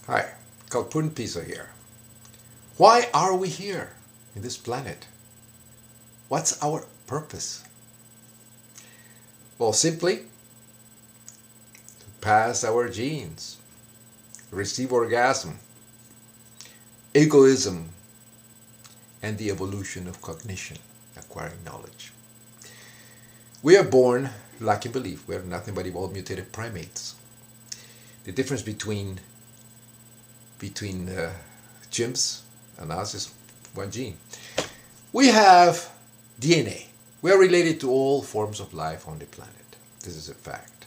Hi, Kalpun Pisa here. Why are we here in this planet? What's our purpose? Well, simply to pass our genes, receive orgasm, egoism, and the evolution of cognition, acquiring knowledge. We are born lacking belief. We are nothing but evolved mutated primates. The difference between chimps and us is one gene. We have DNA. We are related to all forms of life on the planet. This is a fact.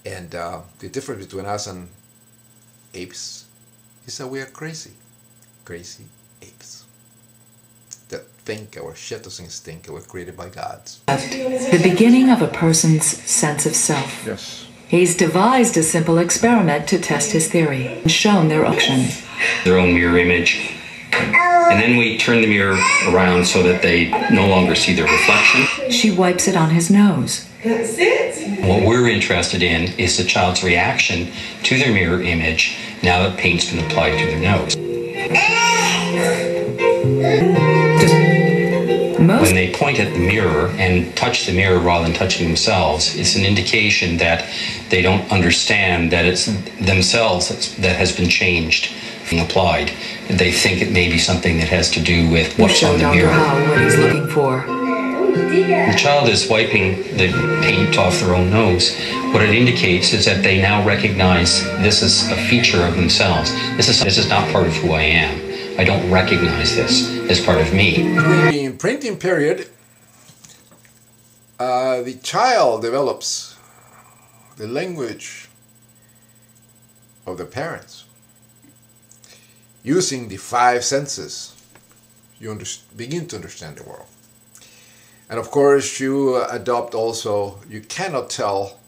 And the difference between us and apes is that we are crazy apes that think our shittos instinct were created by gods. The beginning of a person's sense of self. Yes. He's devised a simple experiment to test his theory and shown their action. Their own mirror image. And then we turn the mirror around so that they no longer see their reflection. She wipes it on his nose. That's it. What we're interested in is the child's reaction to their mirror image now that paint's been applied to their nose. When they point at the mirror and touch the mirror rather than touching themselves, it's an indication that they don't understand that it's themselves that has been changed and applied. They think it may be something that has to do with what's on the mirror. What he's looking for. The child is wiping the paint off their own nose. What it indicates is that they now recognize this is a feature of themselves. This is not part of who I am. I don't recognize this as part of me. During the imprinting period, the child develops the language of the parents. Using the five senses, you begin to understand the world. And of course, you adopt also, you cannot tell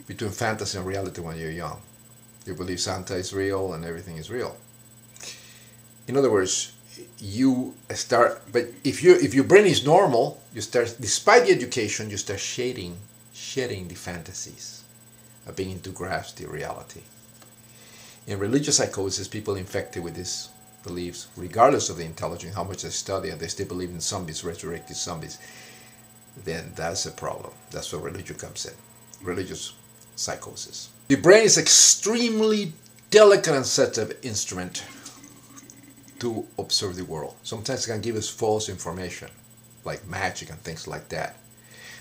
between fantasy and reality when you're young. You believe Santa is real and everything is real. In other words, you start, but if your brain is normal, you start, despite the education, you start shedding the fantasies of beginning to grasp the reality. In religious psychosis, people infected with these beliefs, regardless of the intelligence, how much they study, and they still believe in zombies, resurrected zombies, then that's a problem. That's where religion comes in, religious psychosis. The brain is extremely delicate and sensitive instrument to observe the world. Sometimes it can give us false information, like magic and things like that.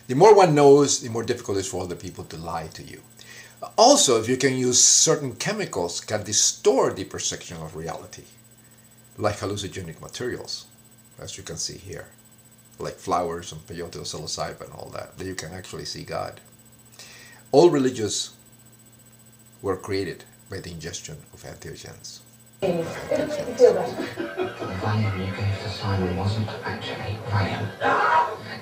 The more one knows, the more difficult it is for other people to lie to you. Also, if you can use certain chemicals, can distort the perception of reality, like hallucinogenic materials, as you can see here, like flowers and peyote or psilocybin and all that, that you can actually see God. All religions were created by the ingestion of entheogens. The Valium you gave to Simon wasn't actually Valium.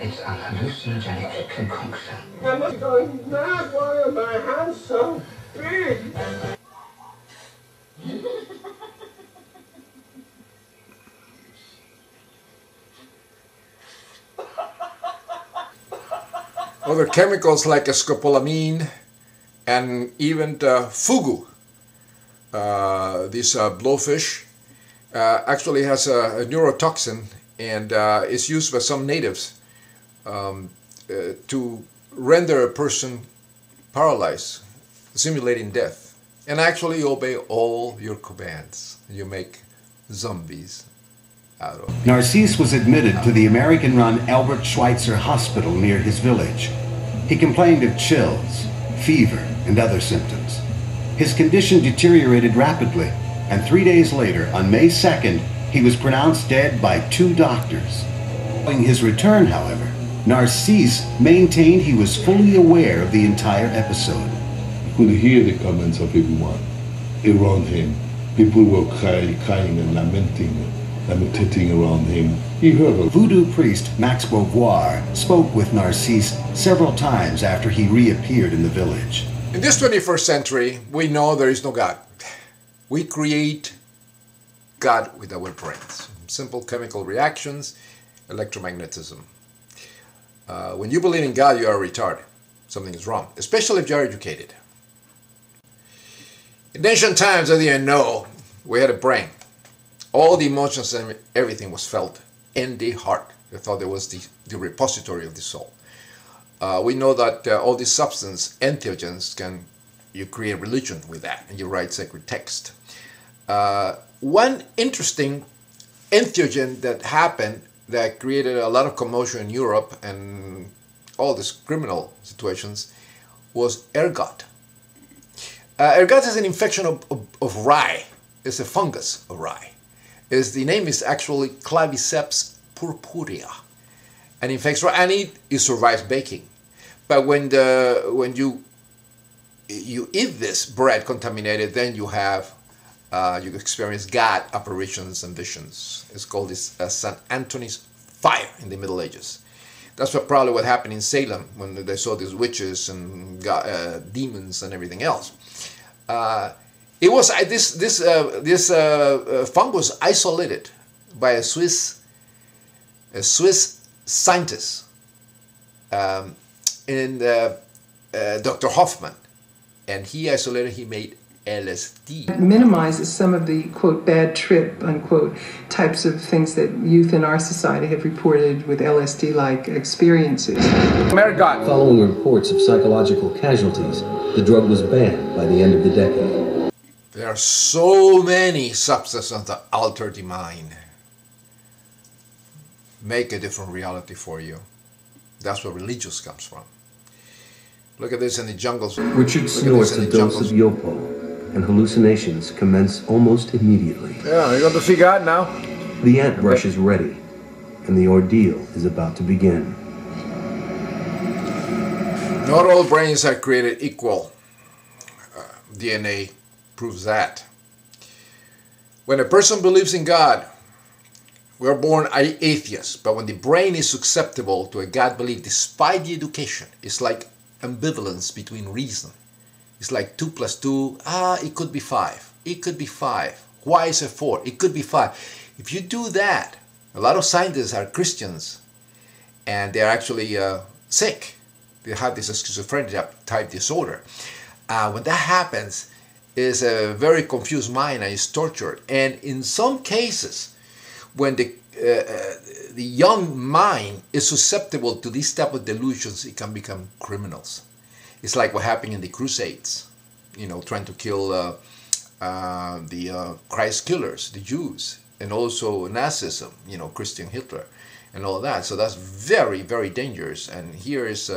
It's a hallucinogenic concoction. I'm going mad. Why are my hands so big? Other chemicals like scopolamine and even fugu. This blowfish actually has a neurotoxin and is used by some natives to render a person paralyzed, simulating death. And actually obey all your commands. You make zombies out of. Narcisse was admitted to the American-run Albert Schweitzer Hospital near his village. He complained of chills, fever, and other symptoms. His condition deteriorated rapidly, and 3 days later, on May 2nd, he was pronounced dead by 2 doctors. Following his return, however, Narcisse maintained he was fully aware of the entire episode. He could hear the comments of everyone around him. People were crying and lamentating around him. He heard of Voodoo priest Max Beauvoir spoke with Narcisse several times after he reappeared in the village. In this 21st century, we know there is no God. We create God with our brains. Simple chemical reactions, electromagnetism. When you believe in God, you are retarded. Something is wrong, especially if you are educated. In ancient times, I didn't know we had a brain. All the emotions and everything was felt in the heart. They thought it was the repository of the soul. We know that all these substance, entheogens, you create religion with that, and you write sacred text. One interesting entheogen that happened that created a lot of commotion in Europe and all these criminal situations was ergot. Ergot is an infection of rye. It's a fungus of rye. The name is actually Claviceps purpurea, and infects rye, and it survives baking. But when you eat this bread contaminated, then you experience God apparitions and visions. It's called this St. Anthony's fire in the Middle Ages. That's probably what happened in Salem when they saw these witches and demons and everything else. It was this fungus isolated by a Swiss scientist, Dr. Hoffman, and he made LSD. It minimizes some of the, quote, bad trip, unquote, types of things that youth in our society have reported with LSD-like experiences. Following reports of psychological casualties, the drug was banned by the end of the decade. There are so many substances that alter the mind. Make a different reality for you. That's where religious comes from. Look at this in the jungles. Richard snorts a dose of Yopo, and hallucinations commence almost immediately. Yeah, you're going to see God now. The ant brush is ready, and the ordeal is about to begin. Not all brains are created equal. DNA proves that. When a person believes in God, we are born atheists, but when the brain is susceptible to a God belief despite the education, it's like ambivalence between reason. It's like 2 + 2, it could be 5. It could be 5. Why is it 4? It could be 5. If you do that, a lot of scientists are Christians and they're actually sick. They have this schizophrenia type disorder. When that happens, it's a very confused mind and it's tortured. And in some cases, when the young mind is susceptible to these type of delusions, it can become criminals. It's like what happened in the Crusades, trying to kill the Christ killers, the Jews, and also Nazism, Christian Hitler, and all that. So that's very, very dangerous. And here is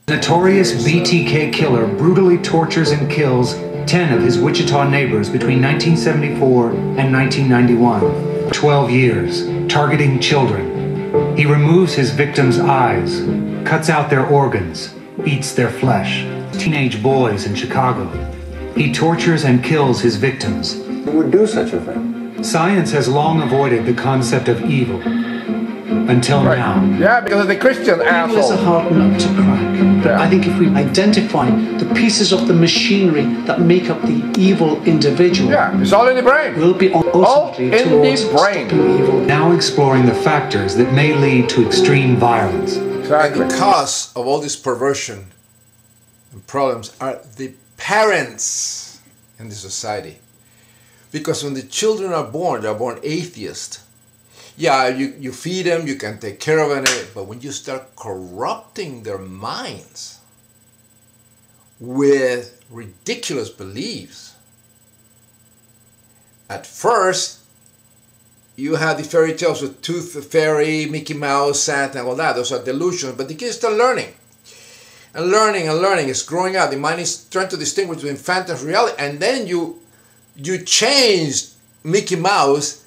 Notorious BTK killer brutally tortures and kills 10 of his Wichita neighbors between 1974 and 1991. 12 years, targeting children. He removes his victims' eyes, cuts out their organs, eats their flesh. Teenage boys in Chicago. He tortures and kills his victims. Who would do such a thing? Science has long avoided the concept of evil. Until now. Yeah, because of the Christian asshole. Evil is a hard nut to crack. But I think if we identify the pieces of the machinery that make up the evil individual, it's all in the brain. We'll be all in the brain. Evil. Now exploring the factors that may lead to extreme violence. Exactly. And the cause of all this perversion and problems are the parents in the society. Because when the children are born, they're born atheist. Yeah, you feed them, you can take care of them, but when you start corrupting their minds with ridiculous beliefs, at first you have the fairy tales with Tooth Fairy, Mickey Mouse, Santa, and all that. Those are delusions, but the kids start learning. And learning and learning. It's growing up. The mind is trying to distinguish between fantasy and reality, and then you change Mickey Mouse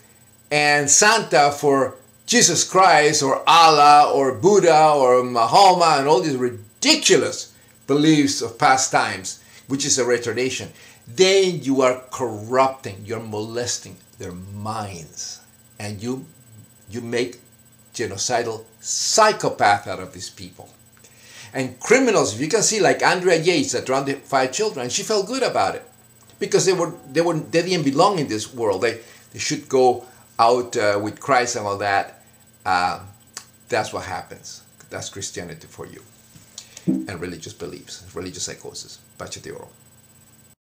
and Santa for Jesus Christ or Allah or Buddha or Mahoma and all these ridiculous beliefs of past times, which is a retardation. Then you are corrupting, you're molesting their minds, and you make genocidal psychopath out of these people. And criminals, if you can see, like Andrea Yates that drowned 5 children, she felt good about it because they didn't belong in this world. They should go out with Christ and all that. That's what happens. That's Christianity for you. And religious beliefs, religious psychosis. Pace de oro.